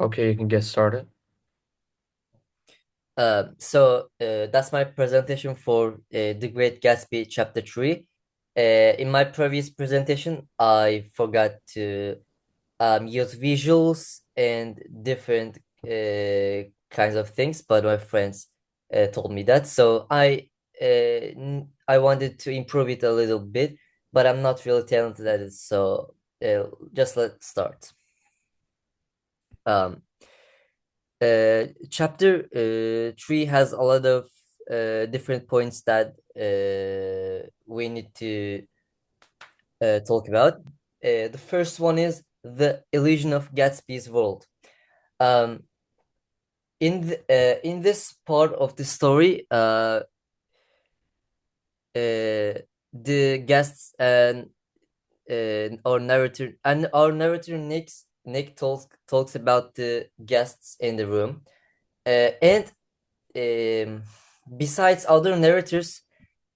Okay, you can get started. That's my presentation for The Great Gatsby Chapter 3. In my previous presentation, I forgot to use visuals and different kinds of things, but my friends told me that. I wanted to improve it a little bit, but I'm not really talented at it. Just let's start. Um, Chapter 3 has a lot of different points that we need to talk about. The first one is the illusion of Gatsby's world. Um, in this part of the story, the guests and our narrator Nick talks about the guests in the room, and um, besides other narrators,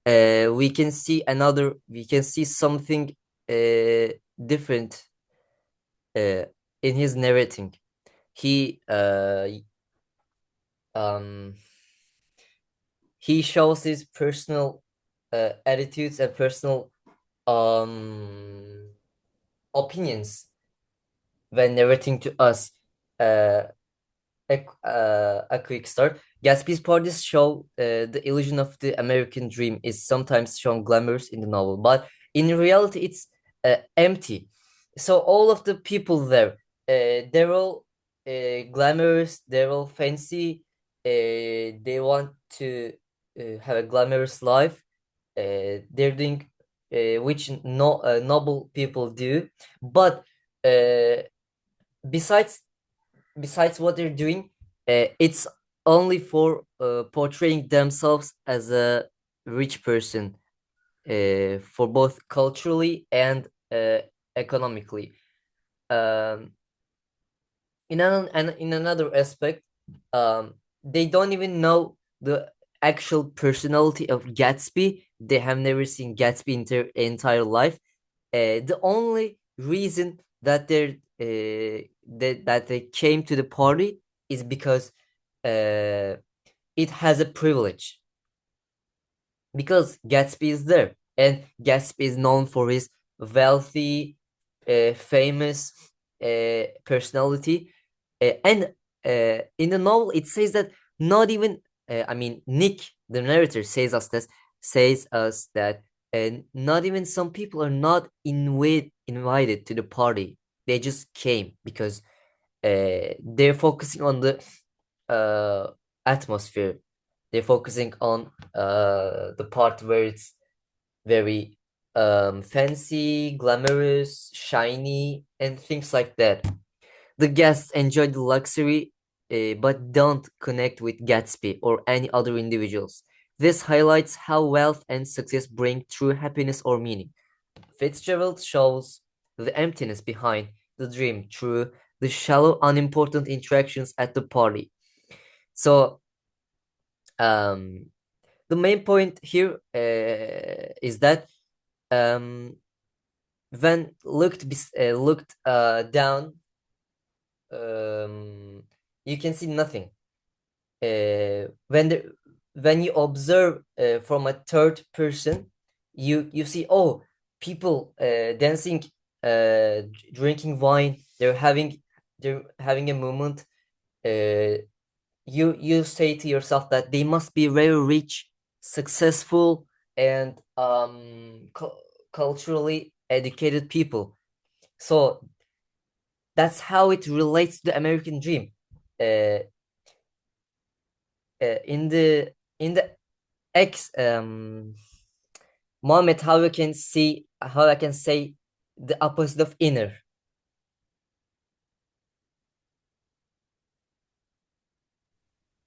we can see something uh, different uh, in his narrating. He um he shows his personal attitudes and personal um opinions when narrating to us. Uh, a quick start. Gatsby's parties show the illusion of the American dream is sometimes shown glamorous in the novel, but in reality, it's empty. So all of the people there, they're all glamorous, they're all fancy, they want to have a glamorous life. They're doing which noble people do, but uh, besides besides what they're doing, it's only for portraying themselves as a rich person, for both culturally and economically. Um, in another aspect, they don't even know the actual personality of Gatsby. They have never seen Gatsby in their entire life. The only reason that that they came to the party is because uh, it has a privilege, because Gatsby is there, and Gatsby is known for his wealthy, famous personality. And in the novel, it says that not even, I mean, Nick, the narrator, says us that not even some people are not invited to the party. They just came because they're focusing on the uh, atmosphere. They're focusing on the part where it's very fancy, glamorous, shiny, and things like that. The guests enjoy the luxury, but don't connect with Gatsby or any other individuals. This highlights how wealth and success bring true happiness or meaning. Fitzgerald shows the emptiness behind the dream through the shallow, unimportant interactions at the party. So, um, the main point here is that um, when looked down, um, you can see nothing. When you observe from a third person, you see, oh, people dancing, drinking wine. They're having a moment. Uh, you say to yourself that they must be very rich, successful, and culturally educated people. So that's how it relates to the American dream. Uh, in the X Mohammed, how I can say the opposite of inner.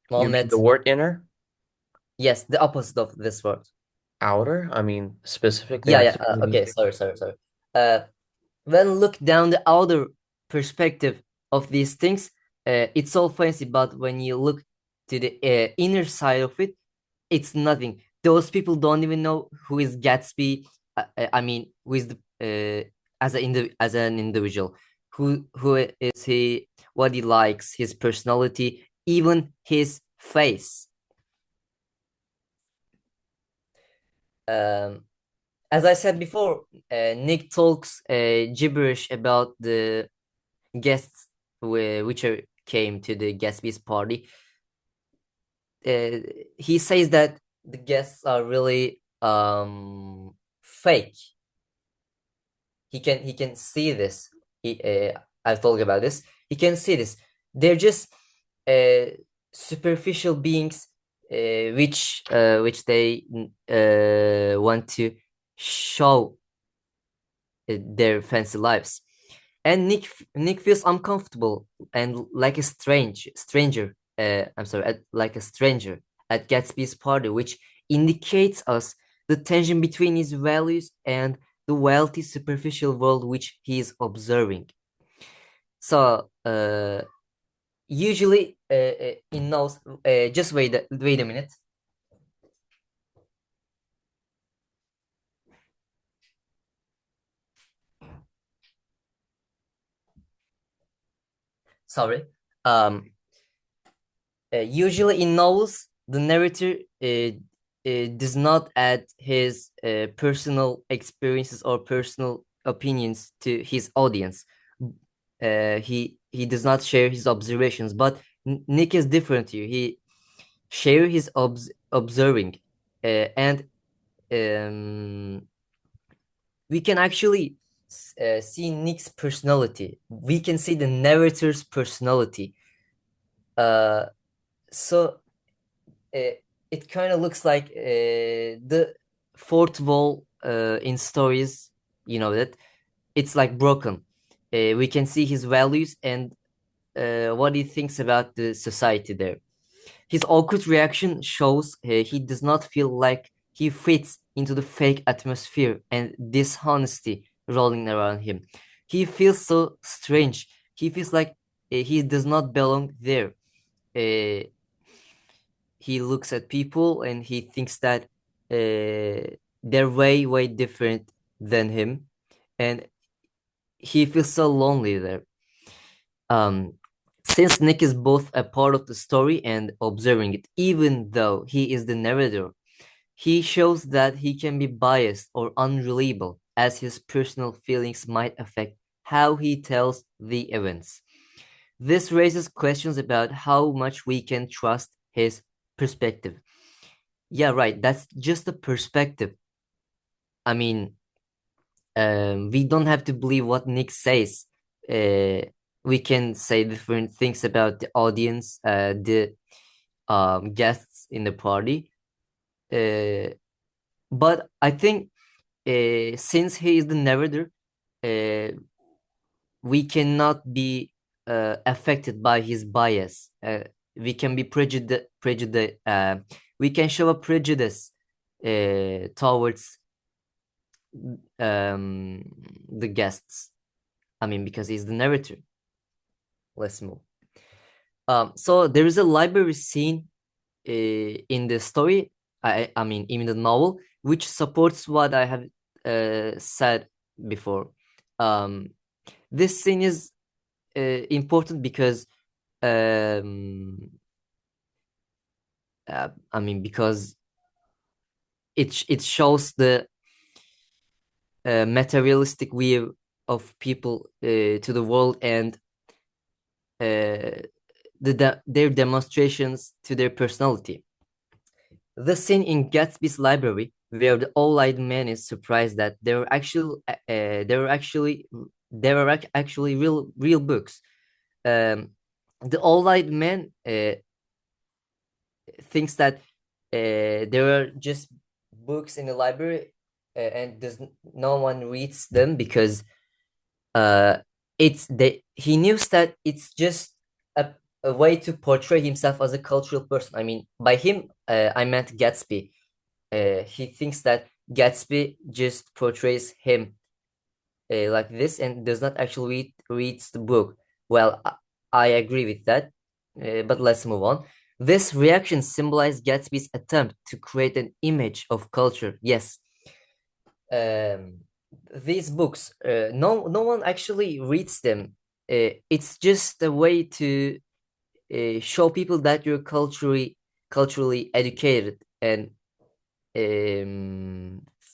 You mean Mohammed, the word inner, yes, the opposite of this word. outer? I mean, specifically, Yeah, I yeah. can't really Okay, think. sorry. Uh, when look down the outer perspective of these things, it's all fancy, but when you look to the inner side of it, it's nothing. Those people don't even know who is Gatsby. I mean, who is the as an individual, who is he, what he likes, his personality, even his face. Um, as I said before, Nick talks gibberish about the guests which came to the Gatsby's party. Uh, he says that the guests are really fake. He can see this. I've told you about this. He can see this. They're just uh, superficial beings, which they want to show their fancy lives. And Nick feels uncomfortable and like a stranger. I'm sorry, like a stranger at Gatsby's party, which indicates us the tension between his values and the wealthy superficial world which he is observing. So usually in those just wait a minute. Sorry. Um, Usually in novels, the narrator does not add his personal experiences or personal opinions to his audience. He does not share his observations, but Nick is different here. He share his observing, and we can actually see Nick's personality. We can see the narrator's personality. Uh, so it kind of looks like the fourth wall in stories, that it's like broken. We can see his values and what he thinks about the society there. His awkward reaction shows he does not feel like he fits into the fake atmosphere and dishonesty rolling around him. He feels so strange. He feels like he does not belong there. Uh, he looks at people and he thinks that they're way different than him, and he feels so lonely there. um since Nick is both a part of the story and observing it, even though he is the narrator, he shows that he can be biased or unreliable, as his personal feelings might affect how he tells the events. This raises questions about how much we can trust his perspective. Yeah, right. That's just a perspective. I mean, we don't have to believe what Nick says. Uh, we can say different things about the audience, the guests in the party. Uh, but I think since he is the narrator, uh, we cannot be affected by his bias. We can be prejudiced. We can show a prejudice towards um the guests. I mean, because he's the narrator. Let's move. So there is a library scene in the story. I mean, in the novel, which supports what I have said before. Um, this scene is important because um, I mean, because it shows the materialistic view of people to the world, and uh, their demonstrations to their personality. The scene in Gatsby's library, where the old-eyed man is surprised that there are actually real books. Um, the old-eyed man thinks that there are just books in the library, and no one reads them because uh he knew that it's just a way to portray himself as a cultural person. I mean, by him, I meant Gatsby. He thinks that Gatsby just portrays him like this and does not actually reads the book. Well, I agree with that, but let's move on. This reaction symbolized Gatsby's attempt to create an image of culture. Yes, um, these books, no one actually reads them. It's just a way to show people that you're culturally educated um,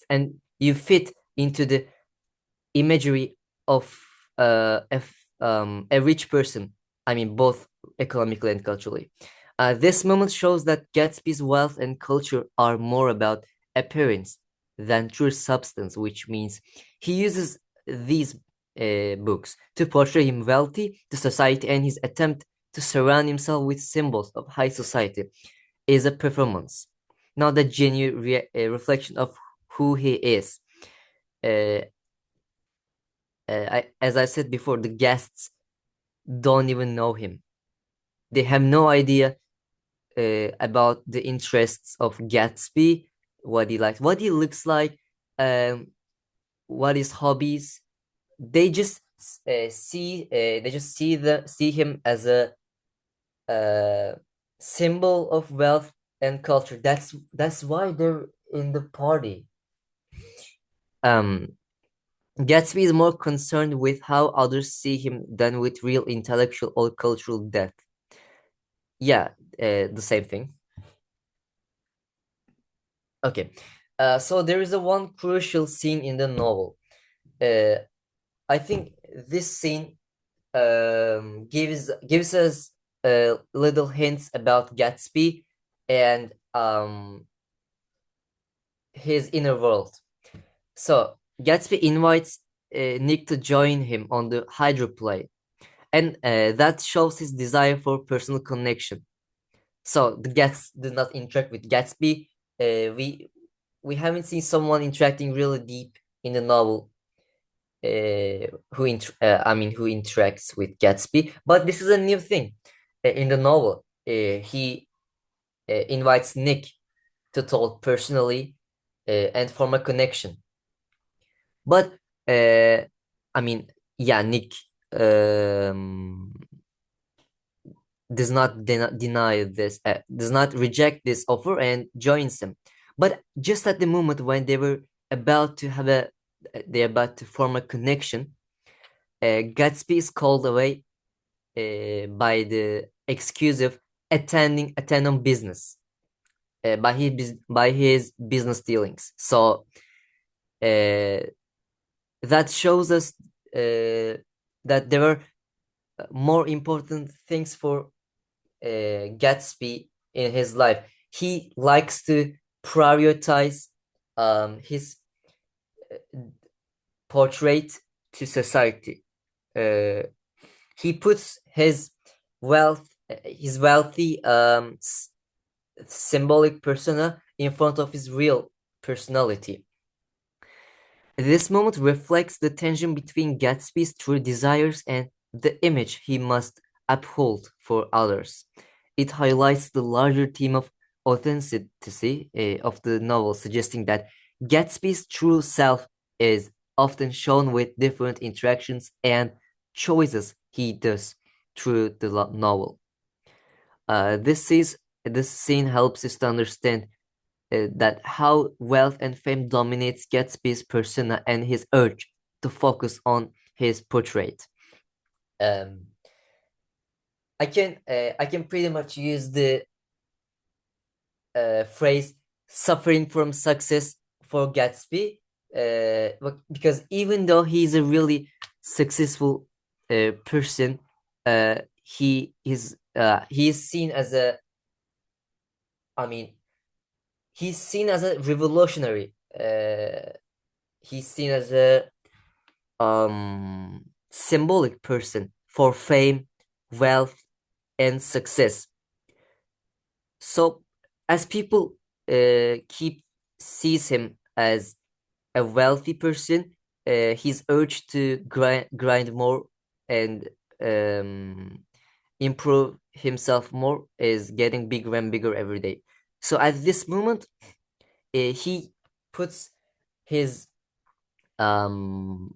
and you fit into the imagery of a rich person. I mean, both economically and culturally. This moment shows that Gatsby's wealth and culture are more about appearance than true substance, which means he uses these books to portray him wealthy to society, and his attempt to surround himself with symbols of high society is a performance, not a genuine reflection of who he is. Uh, as I said before, the guests don't even know him. They have no idea about the interests of Gatsby, what he likes, what he looks like, um, what his hobbies. They just see him as a uh, symbol of wealth and culture. That's why they're in the party. Um, Gatsby is more concerned with how others see him than with real intellectual or cultural depth. Yeah, the same thing. Okay. So there is a one crucial scene in the novel. Uh, I think this scene gives us little hints about Gatsby and his inner world. So Gatsby invites Nick to join him on the hydroplane, and that shows his desire for personal connection. So the guests do not interact with Gatsby. We haven't seen someone interacting really deep in the novel. Who interacts with Gatsby, but this is a new thing in the novel. He invites Nick to talk personally and form a connection. But uh, I mean, yeah, Nick um, deny this, does not reject this offer and joins them. But just at the moment when they're about to form a connection, Gatsby is called away by the excuse of attending business by his business dealings. So uh, that shows us that there are more important things for Gatsby in his life. He likes to prioritize his portrait to society. Uh, he puts his wealthy symbolic persona in front of his real personality. This moment reflects the tension between Gatsby's true desires and the image he must uphold for others. It highlights the larger theme of authenticity of the novel, suggesting that Gatsby's true self is often shown with different interactions and choices he does through the novel. This scene helps us to understand that how wealth and fame dominates Gatsby's persona and his urge to focus on his portrait. Um, I can pretty much use the phrase "suffering from success" for Gatsby, because even though he's a really successful person, he is seen as a I mean he's seen as a revolutionary. He's seen as a symbolic person for fame, wealth, and success. So as people keep sees him as a wealthy person, his urge to grind more and um, improve himself more is getting bigger and bigger every day. So at this moment, he puts his um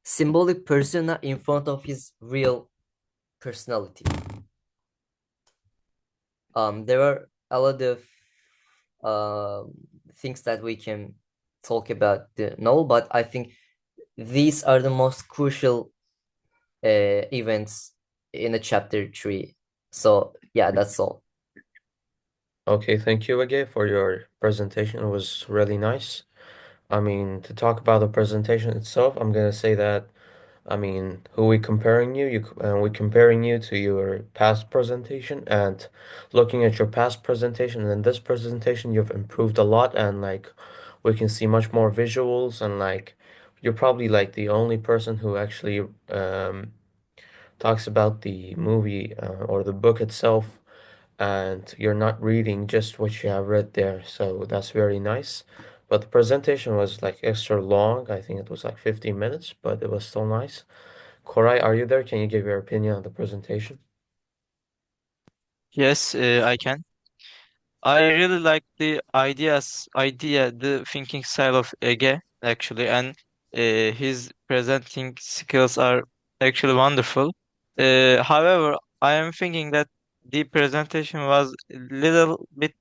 symbolic persona in front of his real personality. There are a lot of um things that we can talk about the novel, but I think these are the most crucial events in a chapter three. So yeah, that's all. Okay, thank you again for your presentation. It was really nice. I mean, to talk about the presentation itself, I'm gonna say that, I mean, who we comparing you? We comparing you to your past presentation, and looking at your past presentation and then this presentation, you've improved a lot, and like we can see much more visuals, and like you're probably like the only person who actually talks about the movie or the book itself, and you're not reading just what you have read there. So that's very nice. But the presentation was like extra long. I think it was like 15 minutes, but it was still nice. Koray, are you there? Can you give your opinion on the presentation? Yes, I can. I really like the the thinking style of Ege actually, and his presenting skills are actually wonderful. However, I am thinking that the presentation was a little bit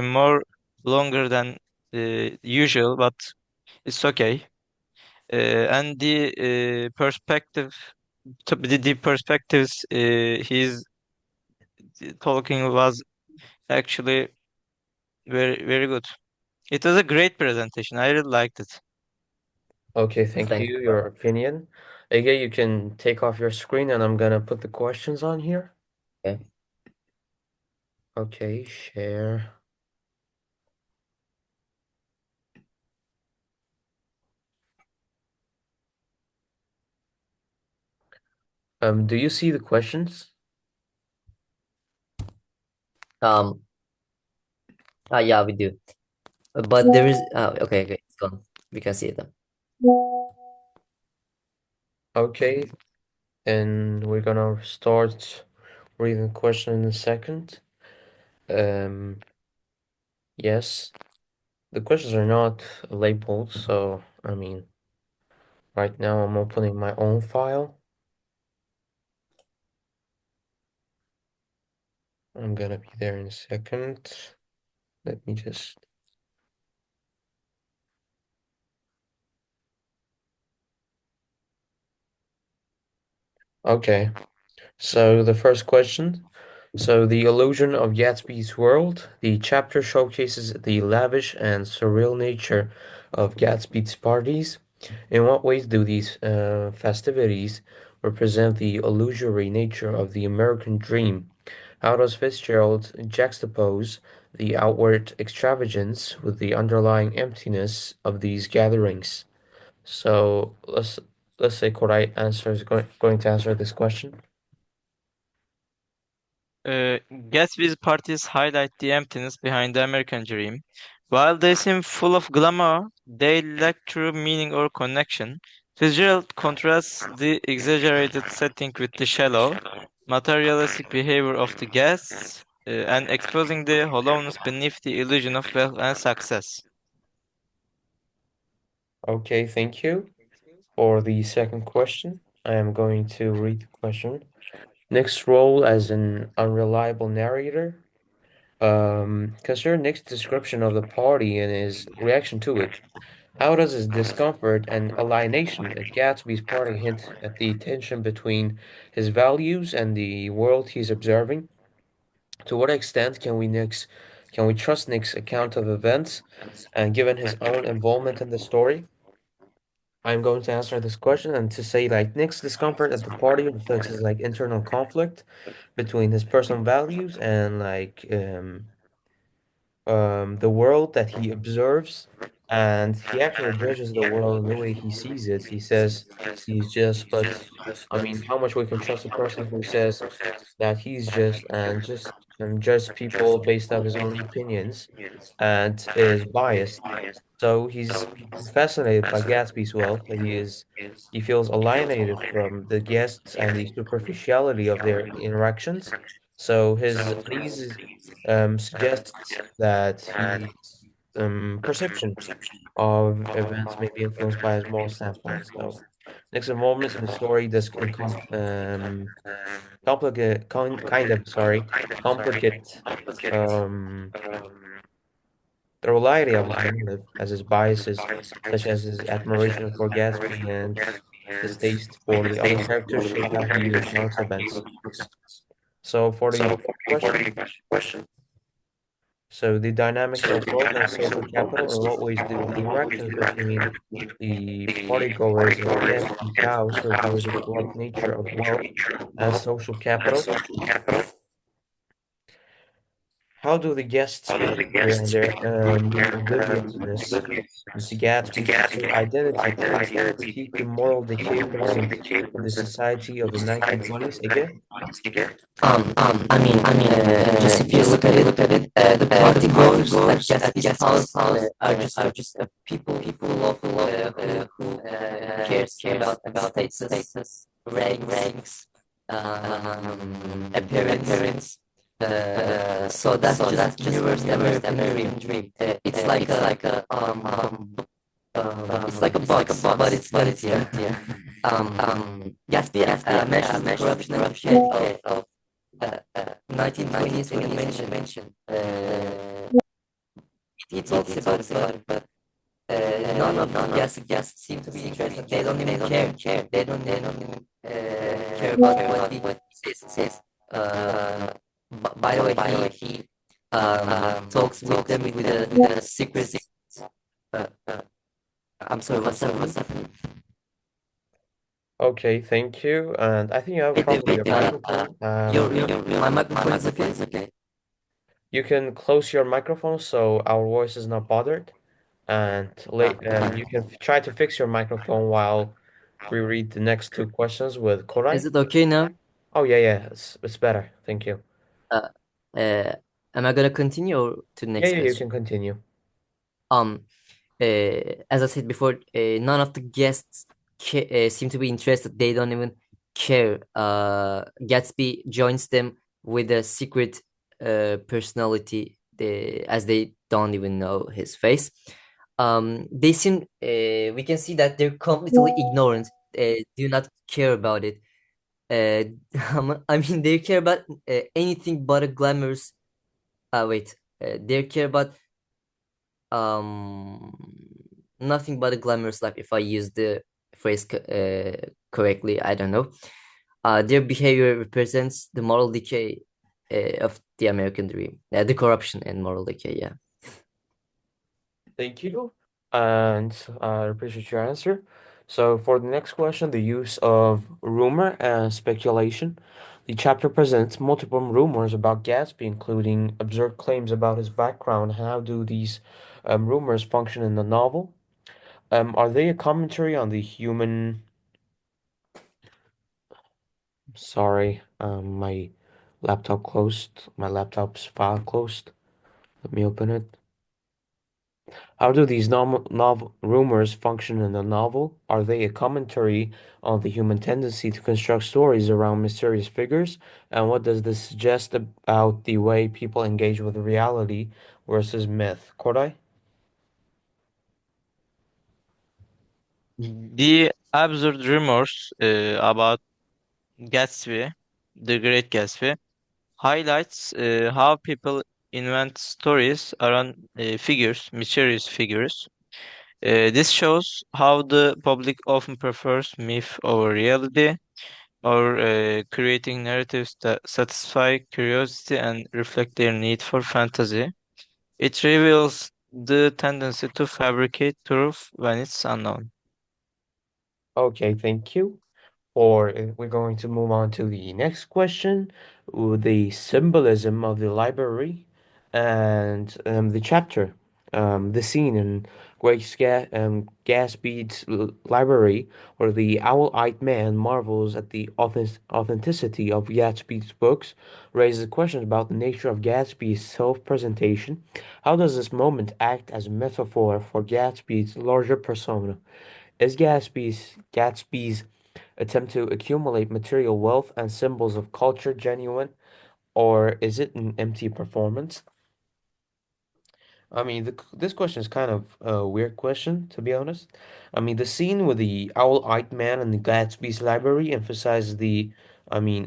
more longer than usual, but it's okay. And the the perspectives he's talking was actually very good. It was a great presentation. I really liked it. Okay, thank Thank you. you. Your opinion. Ege, you can take off your screen and I'm gonna put the questions on here. Okay. Okay, share. Do you see the questions? Um. Yeah, we do. But there is. Okay. Okay. It's gone. We can see them. Okay, and we're gonna start reading the question in a second. Um, yes. The questions are not labeled, so I mean, right now I'm opening my own file. I'm gonna be there in a second. Let me just. Okay, so the first question. So, the illusion of Gatsby's world. The chapter showcases the lavish and surreal nature of Gatsby's parties. In what ways do these festivities represent the illusory nature of the American dream? How does Fitzgerald juxtapose the outward extravagance with the underlying emptiness of these gatherings? So let's say Koray answers going to answer this question. Gatsby's parties highlight the emptiness behind the American dream. While they seem full of glamour, they lack true meaning or connection. Fitzgerald contrasts the exaggerated setting with the shallow, materialistic behavior of the guests and exposing the hollowness beneath the illusion of wealth and success. Okay, thank you. For the second question, I am going to read the question. Nick's role as an unreliable narrator. Consider Nick's description of the party and his reaction to it. How does his discomfort and alienation at Gatsby's party hint at the tension between his values and the world he's observing? To what extent can we trust Nick's account of events and given his own involvement in the story? I'm going to answer this question and to say like Nick's discomfort at the party reflects his like internal conflict between his personal values and like the world that he observes, and he actually judges the world in the way he sees it. He says he's just, but I mean, how much we can trust a person who says that he's just judge people based off his own opinions and is biased. So he's fascinated by Gatsby's wealth. He feels alienated from the guests and the superficiality of their interactions. So his these suggests that his perception of events may be influenced by his moral standpoint. So next involvement in the story does kind of complicate um the reality of his motive as his biases, such as his admiration for Gatsby and His taste for the other characters shaped how he recounts events. So for the question, so the dynamics of wealth and social capital, in what ways do the interactions between the partygoers in Gatsby's house reveal the corrupt nature of wealth and social capital? How do the guests behavior and their obliviousness to Gatsby's true identity critique the moral decay present in the society of the 1920s? Again, Just if you look at it, the party goers at Gatsby's house are just people of who cares about status, ranks, appearance. So that's just mirrors the American dream. It's like a box, but it's empty. Gatsby mentions the corruption and decay of 1920s when he mentioned. He talks about it, but none of the guests seem to be interested. They don't even care. They don't even care about what he says. By the way, he talks with them with a secret. Uh, uh, I'm sorry, what's that? okay, thank you. And I think you have a Wait, problem with wait, your microphone. my microphone is okay. You can close your microphone so our voice is not bothered, and you can try to fix your microphone while we read the next two questions with Is Koray. it okay now? Oh yeah, yeah, it's better. Thank you. Uh, uh, am I gonna continue or to the Yeah, next yeah, you can question? continue. Um, as I said before, none of the guests seem to be interested. They don't even care. Gatsby joins them with a secret personality, as they don't even know his face. They seem. We can see that they're completely ignorant. Do not care about it. Uh, they care about anything but a glamorous. Wait. They care about um nothing but a glamorous life, if I use the phrase correctly. I don't know. Their behavior represents the moral decay of the American dream, the corruption and moral decay. Yeah. Thank you, and I appreciate your answer. So, for the next question, the use of rumor and speculation. The chapter presents multiple rumors about Gatsby, including absurd claims about his background. How do these rumors function in the novel? Are they a commentary on the human? Sorry, my laptop closed. My laptop's file closed. Let me open it. How do these novel rumors function in the novel? Are they a commentary on the human tendency to construct stories around mysterious figures? And what does this suggest about the way people engage with reality versus myth? Kodai? The absurd rumors about Gatsby, the Great Gatsby, highlights how people invent stories around mysterious figures. This shows how the public often prefers myth over reality, or creating narratives that satisfy curiosity and reflect their need for fantasy. It reveals the tendency to fabricate truth when it's unknown. Okay, thank you. Or we're going to move on to the next question, the symbolism of the library and the chapter, the scene in Gatsby's library, where the owl-eyed man marvels at the authenticity of Gatsby's books, raises questions about the nature of Gatsby's self-presentation. How does this moment act as a metaphor for Gatsby's larger persona? Is Gatsby's attempt to accumulate material wealth and symbols of culture genuine, or is it an empty performance? I mean, this question is kind of a weird question, to be honest. I mean, the scene with the owl-eyed man in the Gatsby's library emphasizes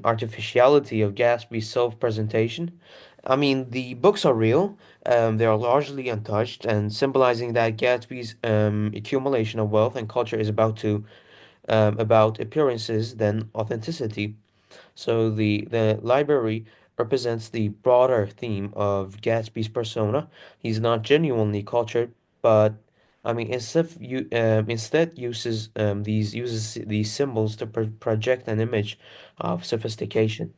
artificiality of Gatsby's self-presentation. I mean, the books are real, they are largely untouched, and symbolizing that Gatsby's accumulation of wealth and culture is about to about appearances than authenticity. So the library represents the broader theme of Gatsby's persona. He's not genuinely cultured, but I mean, instead uses these symbols to project an image of sophistication.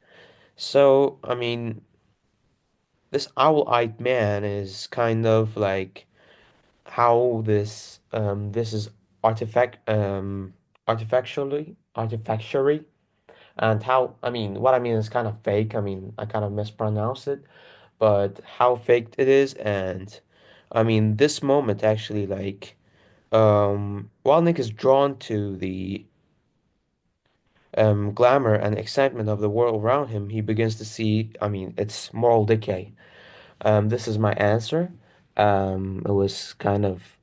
So I mean, this owl-eyed man is kind of like how this is artifactually and how I mean what I mean is kind of fake. I mean I kind of mispronounced it, but how fake it is. And I mean this moment actually like while Nick is drawn to the glamour and excitement of the world around him, he begins to see, I mean, it's moral decay. This is my answer. It was kind of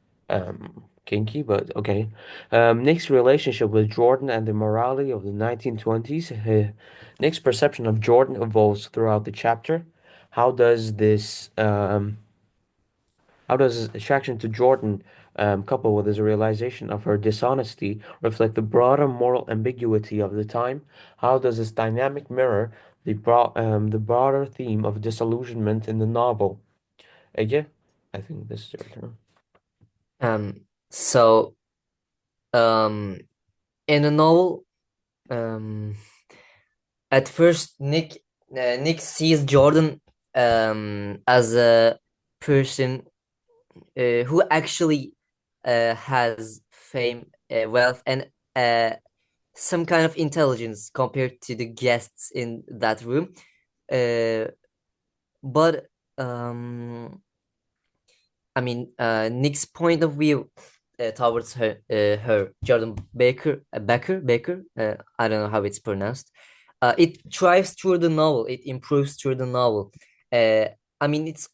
kinky, but okay. Nick's relationship with Jordan and the morality of the 1920s. Nick's perception of Jordan evolves throughout the chapter. How does this how does his attraction to Jordan, coupled with his realization of her dishonesty, reflect the broader moral ambiguity of the time? How does this dynamic mirror the broader theme of disillusionment in the novel? Ege, I think this is your turn. Um, so um, in the novel, um, at first Nick sees Jordan as a person who actually has fame, wealth, and some kind of intelligence compared to the guests in that room. Uh, but um, I mean, Nick's point of view towards her Jordan Baker. I don't know how it's pronounced. It thrives through the novel. It improves through the novel. Uh, I mean, it's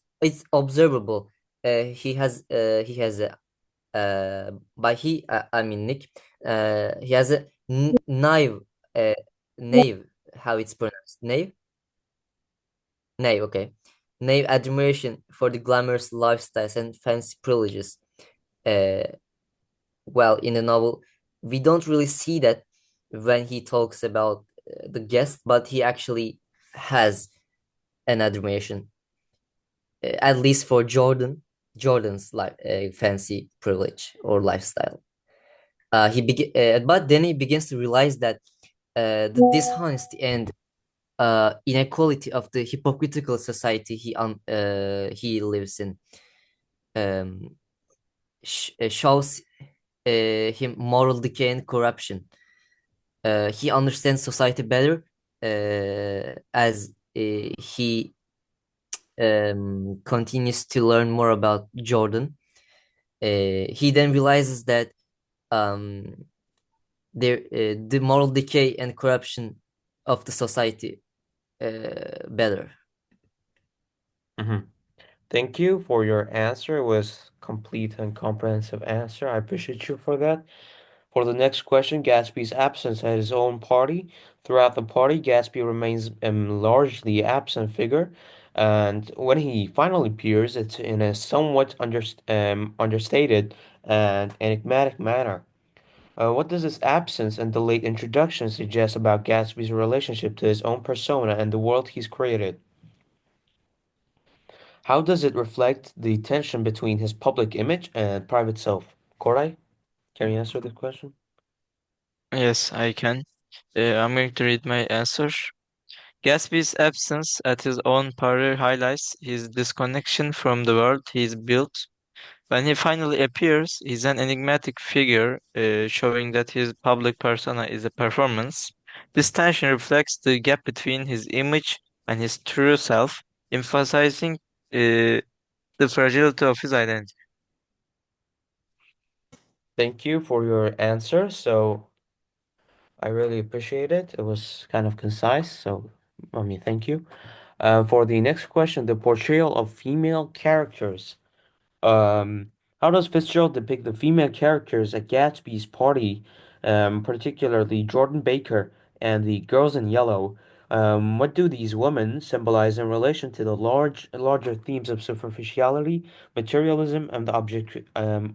observable. He has a by he I mean Nick. He has a naive uh, naive how it's pronounced naive okay, naive admiration for the glamorous lifestyles and fancy privileges. Uh, well, in the novel, we don't really see that when he talks about the guest, but he actually has an admiration, at least for Jordan's fancy privilege or lifestyle. But then he begins to realize that the dishonesty and inequality of the hypocritical society he lives in um, shows him moral decay and corruption. He understands society better as he continues to learn more about Jordan. He then realizes that um, the moral decay and corruption of the society better. Mhm. Thank you for your answer. It was complete and comprehensive answer. I appreciate you for that. For the next question, Gatsby's absence at his own party. Throughout the party, Gatsby remains largely absent figure, and when he finally appears, it's in a somewhat understated and enigmatic manner. What does this absence and delayed introduction suggest about Gatsby's relationship to his own persona and the world he's created? How does it reflect the tension between his public image and private self? Koray, can you answer this question? Yes, I can. I'm going to read my answer. Gatsby's absence at his own party highlights his disconnection from the world he's built. When he finally appears, he's an enigmatic figure, showing that his public persona is a performance. This tension reflects the gap between his image and his true self, emphasizing the fragility of his identity. Thank you for your answer. So I really appreciate it. It was kind of concise. So, I mean, thank you. For the next question, the portrayal of female characters. Um, how does Fitzgerald depict the female characters at Gatsby's party, particularly Jordan Baker and the girls in yellow? What do these women symbolize in relation to the larger themes of superficiality, materialism, and the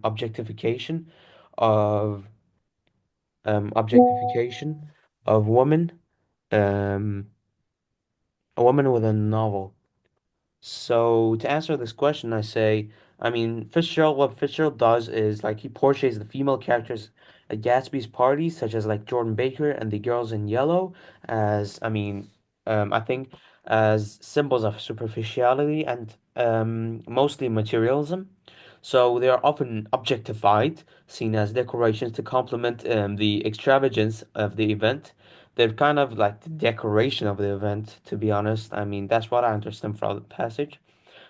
objectification of objectification of women, um, a woman with a novel. So to answer this question, I say, I mean, Fitzgerald, what Fitzgerald does is like he portrays the female characters at Gatsby's party, such as like Jordan Baker and the girls in yellow, as I think as symbols of superficiality and mostly materialism. So they are often objectified, seen as decorations to complement the extravagance of the event. They're kind of like the decoration of the event, to be honest. I mean, that's what I understand from the passage.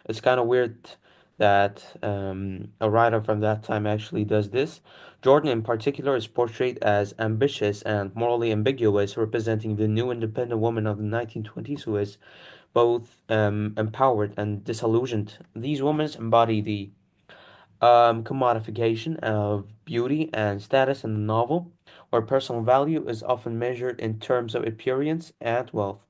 It's kind of weird that a writer from that time actually does this. Jordan, in particular, is portrayed as ambitious and morally ambiguous, representing the new independent woman of the 1920s who is both empowered and disillusioned. These women embody the commodification of beauty and status in the novel, where personal value is often measured in terms of appearance and wealth.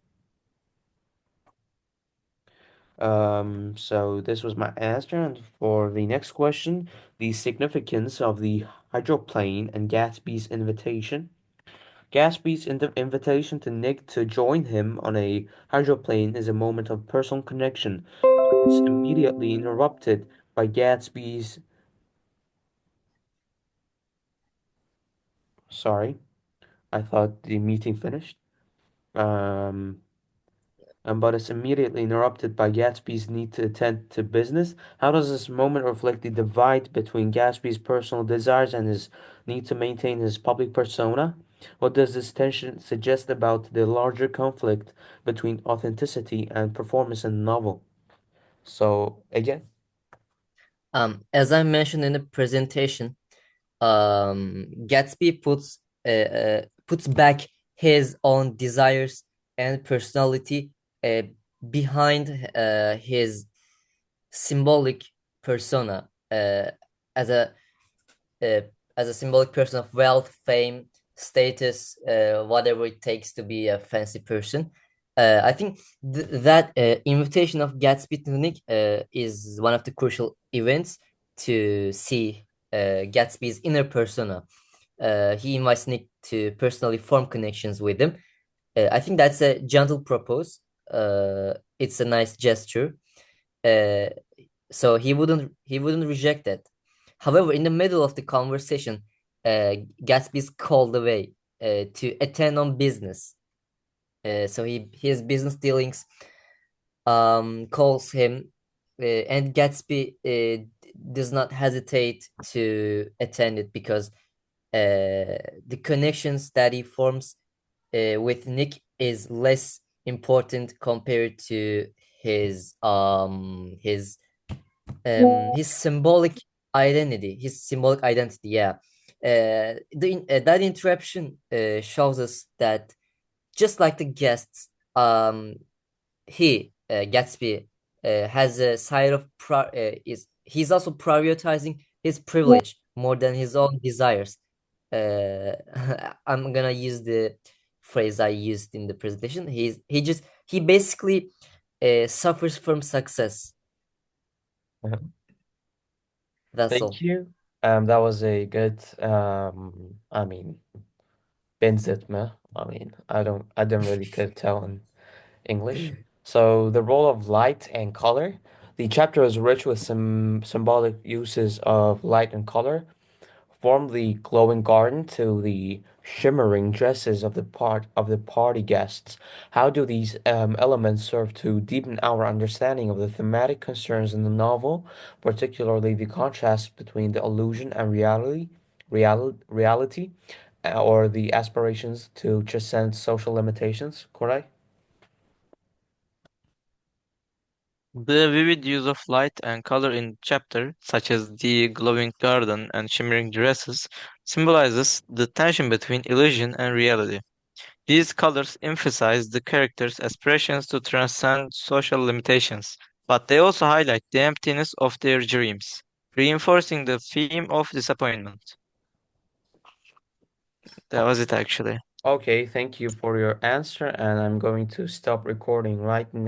So this was my answer, and for the next question, the significance of the hydroplane and Gatsby's invitation. Gatsby's invitation to Nick to join him on a hydroplane is a moment of personal connection, but it's immediately interrupted by Gatsby's. Sorry, I thought the meeting finished. Um, but it's immediately interrupted by Gatsby's need to attend to business. How does this moment reflect the divide between Gatsby's personal desires and his need to maintain his public persona? What does this tension suggest about the larger conflict between authenticity and performance in the novel? So, again, As I mentioned in the presentation, Gatsby puts back his own desires and personality uh, behind his symbolic persona as a uh, as a symbolic person of wealth, fame, status, whatever it takes to be a fancy person. I think that invitation of Gatsby to Nick is one of the crucial events to see Gatsby's inner persona. He invites Nick to personally form connections with him. I think that's a gentle propose. It's a nice gesture. Uh, so he wouldn't reject that. However, in the middle of the conversation, Gatsby's called away to attend on business. So his business dealings calls him, and Gatsby does not hesitate to attend it because the connections that he forms with Nick is less important compared to his symbolic identity. Yeah, that interruption shows us that just like the guests, he Gatsby has a side of is he's also prioritizing his privilege more than his own desires. uh I'm gonna use the phrase I used in the presentation. He basically suffers from success. That's thank all. you. That was a good, benzetme. I don't really could tell in English. So the role of light and color. The chapter is rich with some symbolic uses of light and color, from the glowing garden to the shimmering dresses of the party guests. How do these elements serve to deepen our understanding of the thematic concerns in the novel, particularly the contrast between the illusion and reality, or the aspirations to transcend social limitations? Correct? The vivid use of light and color in chapter, such as the glowing garden and shimmering dresses, symbolizes the tension between illusion and reality. These colors emphasize the characters' aspirations to transcend social limitations, but they also highlight the emptiness of their dreams, reinforcing the theme of disappointment. That was it actually. Okay, thank you for your answer, and I'm going to stop recording right now.